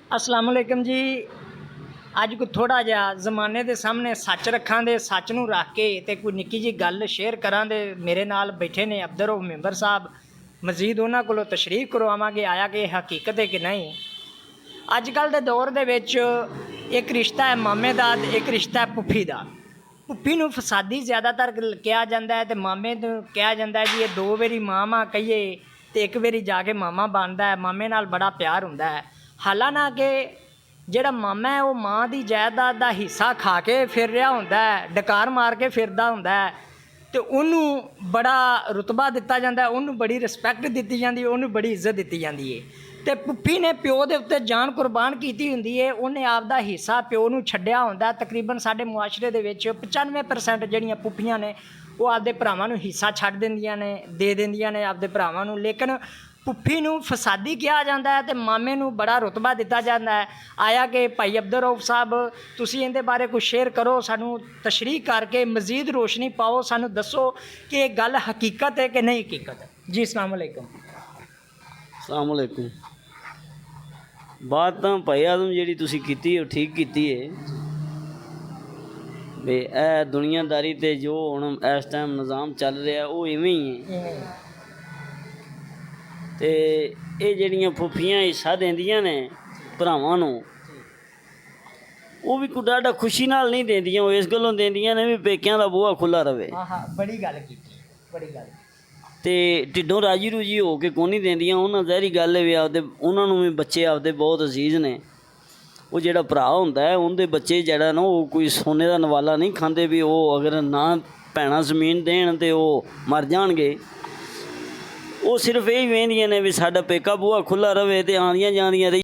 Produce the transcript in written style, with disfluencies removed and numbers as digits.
अस्सलाम वालेकुम जी। अज कोई थोड़ा जिहा जमाने के सामने सच रखा दे, सच नूं रख के ते कोई निक्की जी गल शेयर करा दे। मेरे नाल बैठे ने अब्दुल रऊफ मैंबर साहब, मजीद उन्हां कोलों तशरीफ करवावांगे आया कि हकीकत है कि नहीं। अजकल के दौर दे विच एक रिश्ता है मामे दा ते एक रिश्ता है पुफी दा। पुफी नूं फसादी ज़्यादातर कहा जाता है, तो मामे नूं कहा जाता है जी ये दो वारी मामा कहिए तो एक वारी जाके मामा बनता है। मामे नाल बड़ा प्यार हुंदा है। हालांकि जिहड़ा मामा है वो माँ की जायदाद का हिस्सा खा के फिर रहा हुंदा है, डकार मार के फिरदा हुंदा है, तो उन्होंने बड़ा रुतबा दिता जाता है, उन्होंने बड़ी रिस्पैक्ट दी जाती है, उन्होंने बड़ी इज्जत दी जाती है। तो पुफी ने प्यो के उत्ते जान कुर्बान की हुंदी है, उन्हें आपदा हिस्सा प्यो नूं छड्डिया हुंदा। तकरीबन साडे मुआशरे दे विच 95% जिहड़ियां पुफियां ने वो आपदे भरावां नूं हिस्सा छड्ड दिंदियां ने, दे दिंदियां ने आपदे भरावां नूं। लेकिन पुफी नूं फसादी कहा जाता है, तो मामे नूं बड़ा रुतबा दिता जाता है। आया कि भाई अब्दुल रऊफ साहब तुसीं इहदे बारे कुछ शेयर करो, सानूं तशरीह करके मजीद रोशनी पाओ, सानूं दसो कि ये गल हकीकत है कि नहीं हकीकत। जी अस्सलाम वालेकुम। अस्सलाम वालेकुम। बात तो भाई आदम जी तुसीं कीती है ठीक की है भी ए दुनियादारी ते जो हुण इस टाइम निज़ाम चल रहा है वो इवें ही है। तो ये जड़ियाँ फुफियाँ हिस्सा देंदियां ने भरावां नूं वो भी कोई डाढ़ा खुशी नाल नहीं देंदियां, वो इस गल्लों देंदियां ने भी पेकियां दा बूहा खुला रवे। बड़ी गल की, बड़ी गल। तो ढिडों राजी रूजी हो के कोई नहीं देंदियां। उन्हां ज़ाहिरी गल है भी आपदे उन्हां नूं भी बच्चे आपदे बहुत अजीज़ ने। वो जिहड़ा भरा हुंदा है उनके बच्चे जिहड़ा ना वो कोई सोने का नवाला नहीं खांदे भी वो अगर ना भैणां जमीन देन तो वो मर जाणगे। वो सिर्फ यही वेंदियां ने भी साडा पेका बूहा खुला रवे ते आंदियां जांदियां